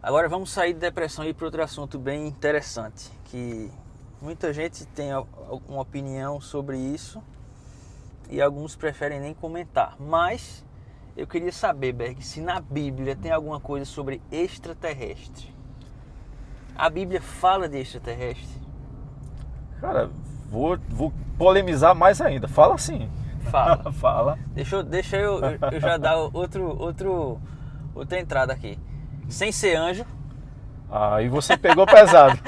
Agora vamos sair de depressão e ir para outro assunto bem interessante, que muita gente tem uma opinião sobre isso e alguns preferem nem comentar. Mas eu queria saber, Berg, se na Bíblia tem alguma coisa sobre extraterrestre. A Bíblia fala de extraterrestre? Cara, vou polemizar mais ainda. Fala assim. Fala. Fala. Deixa eu já dar outra entrada aqui. Sem ser anjo. Aí você pegou pesado.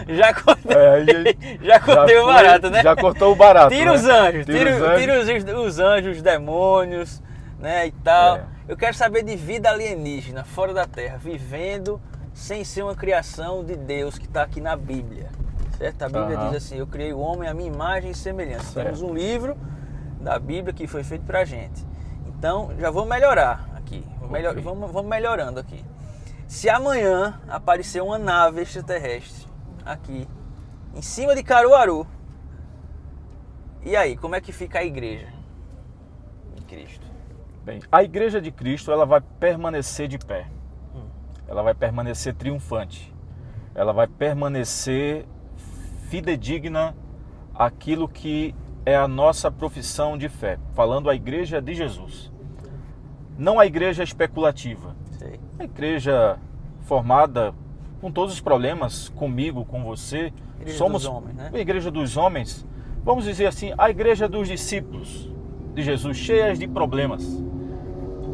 Já cortei o barato, né? Já cortou o barato. Tira os né? anjos, tira os anjos, os demônios, né, e tal. Eu quero saber de vida alienígena, fora da Terra, vivendo sem ser uma criação de Deus que está aqui na Bíblia. Certo? A Bíblia diz assim: eu criei o homem à minha imagem e semelhança. Certo. Temos um livro da Bíblia que foi feito pra gente. Então, já vou melhorar aqui. Vamos melhorando aqui. Se amanhã aparecer uma nave extraterrestre aqui, em cima de Caruaru, e aí, como é que fica a igreja de Cristo? Bem, a igreja de Cristo, ela vai permanecer de pé. Ela vai permanecer triunfante. Ela vai permanecer fidedigna àquilo que é a nossa profissão de fé. Falando a igreja de Jesus. Não a igreja especulativa. Sei. A igreja formada com todos os problemas, comigo, com você. Igreja Somos dos homens, né? a igreja dos homens. Vamos dizer assim, a igreja dos discípulos de Jesus, cheias de problemas.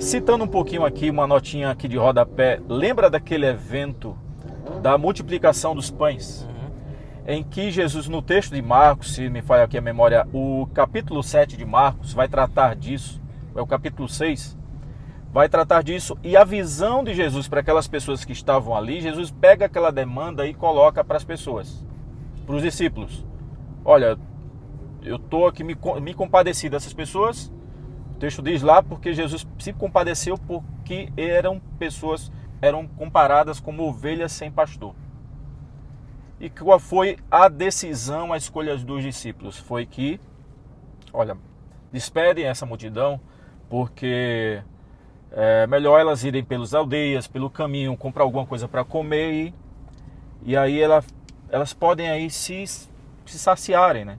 Citando um pouquinho aqui, uma notinha aqui de rodapé, lembra daquele evento da multiplicação dos pães? Em que Jesus, no texto de Marcos, se me falha aqui a memória, o capítulo 7 de Marcos vai tratar disso, é o capítulo 6, vai tratar disso, e a visão de Jesus para aquelas pessoas que estavam ali, Jesus pega aquela demanda e coloca para as pessoas, para os discípulos. Olha, eu estou aqui, me compadeci dessas pessoas. O texto diz lá porque Jesus se compadeceu porque eram comparadas como ovelhas sem pastor. E qual foi a decisão, a escolha dos discípulos? Foi que, olha, despedem essa multidão, porque é melhor elas irem pelas aldeias, pelo caminho, comprar alguma coisa para comer e aí elas podem aí se saciarem, né?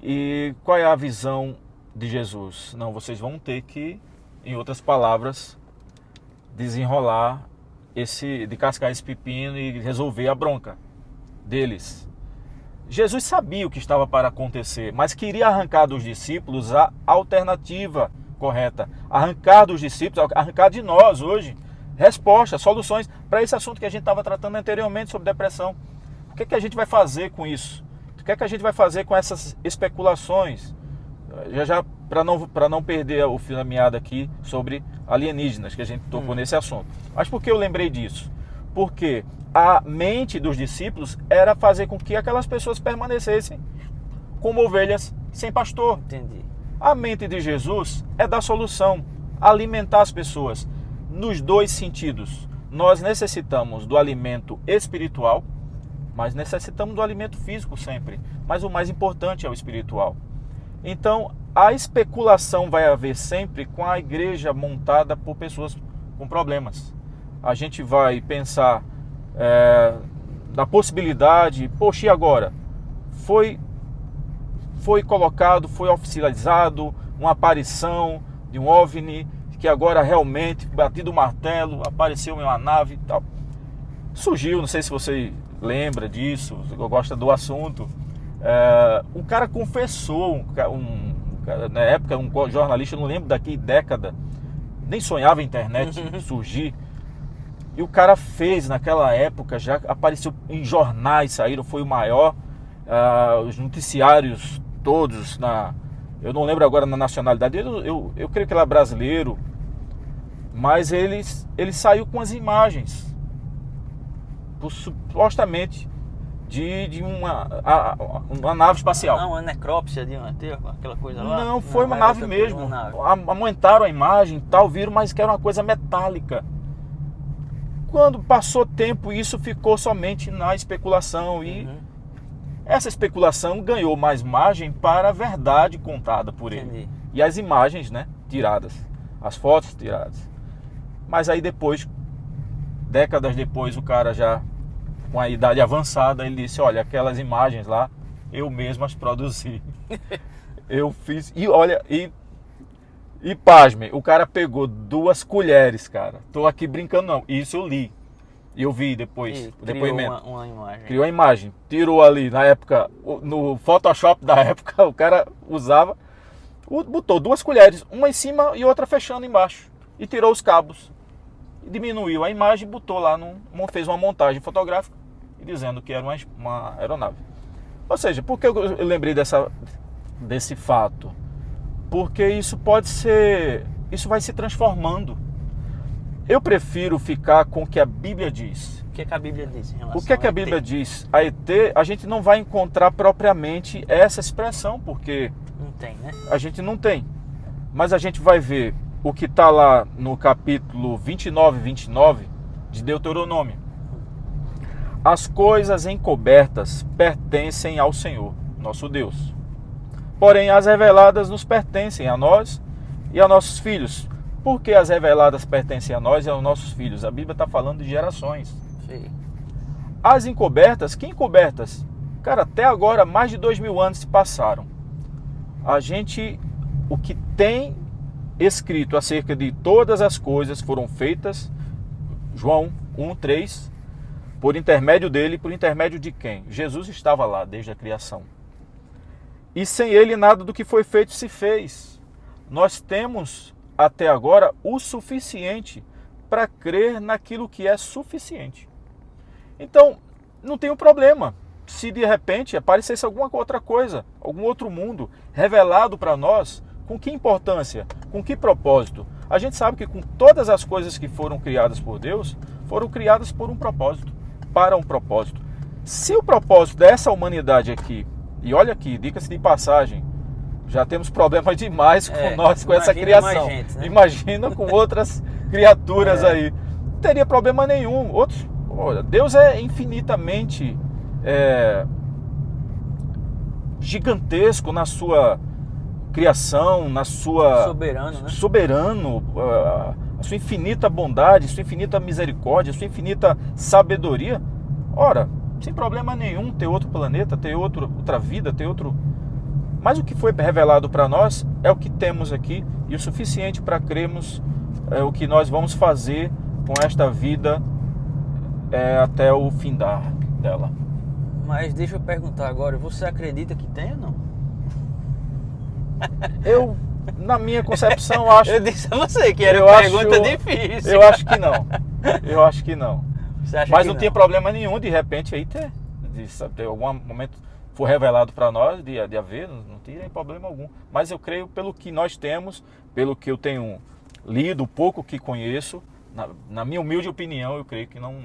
E qual é a visão de Jesus? Não, vocês vão ter que, em outras palavras, desenrolar de cascar esse pepino e resolver a bronca deles. Jesus sabia o que estava para acontecer, mas queria arrancar dos discípulos a alternativa correta, arrancar dos discípulos, arrancar de nós hoje respostas, soluções para esse assunto que a gente estava tratando anteriormente sobre depressão. O que é que a gente vai fazer com isso? O que é que a gente vai fazer com essas especulações? Já para não perder o fio da meada aqui sobre alienígenas, que a gente tocou nesse assunto. Mas por que eu lembrei disso? Porque a mente dos discípulos era fazer com que aquelas pessoas permanecessem como ovelhas sem pastor. Entendi. A mente de Jesus é dar solução, alimentar as pessoas nos dois sentidos. Nós necessitamos do alimento espiritual, mas necessitamos do alimento físico sempre. Mas o mais importante é o espiritual. Então, a especulação vai haver sempre com a igreja montada por pessoas com problemas. A gente vai pensar da possibilidade, poxa, e agora? Foi colocado, foi oficializado uma aparição de um OVNI, que agora realmente, batido o martelo, apareceu em uma nave e tal. Surgiu, não sei se você lembra disso, gosta do assunto, um cara confessou, na época um jornalista, não lembro daqui década, nem sonhava a internet surgir, e o cara fez naquela época, já apareceu em jornais, saíram, foi o maior, os noticiários todos, eu não lembro agora na nacionalidade, eu creio que ele é brasileiro, mas ele saiu com as imagens, supostamente, de uma nave espacial. Não, uma necrópsia de aquela coisa lá? Não, foi uma nave mesmo. Aumentaram a imagem e tal, viram, mas que era uma coisa metálica. Quando passou tempo, isso ficou somente na especulação e essa especulação ganhou mais margem para a verdade contada por ele. Entendi. E as imagens, né, tiradas, as fotos tiradas. Mas aí depois décadas depois, o cara já com a idade avançada, ele disse, olha, aquelas imagens lá, eu mesmo as produzi. Eu fiz, e olha, e pasme, o cara pegou 2 colheres, cara. Tô aqui brincando não, isso eu li. E eu vi depois, o depoimento. Uma imagem. Criou a imagem, tirou ali, na época, no Photoshop da época, o cara usava, botou 2 colheres, uma em cima e outra fechando embaixo. E tirou os cabos. E diminuiu a imagem e botou lá, fez uma montagem fotográfica, dizendo que era uma aeronave. Ou seja, por que eu lembrei desse fato? Porque isso vai se transformando. Eu prefiro ficar com o que a Bíblia diz. O que é que a Bíblia diz em relação O que é que a Bíblia diz? A ET, a gente não vai encontrar propriamente essa expressão, porque não tem, né? A gente não tem. Mas a gente vai ver o que está lá no capítulo 29 e 29 de Deuteronômio. As coisas encobertas pertencem ao Senhor, nosso Deus. Porém, as reveladas nos pertencem a nós e a nossos filhos. Por que as reveladas pertencem a nós e aos nossos filhos? A Bíblia está falando de gerações. Sim. As encobertas, que encobertas? Cara, até agora, mais de 2000 anos se passaram. O que tem escrito acerca de todas as coisas foram feitas, João 1:3, por intermédio dele, por intermédio de quem? Jesus estava lá desde a criação. E sem ele nada do que foi feito se fez. Nós temos até agora o suficiente para crer naquilo que é suficiente. Então, não tem um problema se de repente aparecesse alguma outra coisa, algum outro mundo revelado para nós. Com que importância? Com que propósito? A gente sabe que com todas as coisas que foram criadas por Deus, foram criadas por um propósito, para um propósito. Se o propósito dessa humanidade aqui, e olha aqui, dica-se de passagem, já temos problemas demais com nós, com essa criação. Gente, né? Imagina com outras criaturas aí. Não teria problema nenhum. Deus é infinitamente gigantesco na sua criação, na sua soberano, a sua infinita bondade, sua infinita misericórdia, sua infinita sabedoria. Ora, sem problema nenhum ter outro planeta, ter outra vida, ter outro... Mas o que foi revelado para nós é o que temos aqui e o suficiente para crermos o que nós vamos fazer com esta vida até o findar dela. Mas deixa eu perguntar agora, você acredita que tem ou não? Eu, na minha concepção, acho... Eu disse a você que era uma pergunta difícil. Eu acho que não. Eu acho que não. Mas não tinha problema nenhum, de repente, aí ter algum momento for revelado para nós de haver, não tem problema algum. Mas eu creio, pelo que nós temos, pelo que eu tenho lido, o pouco que conheço, na minha humilde opinião, eu creio que não.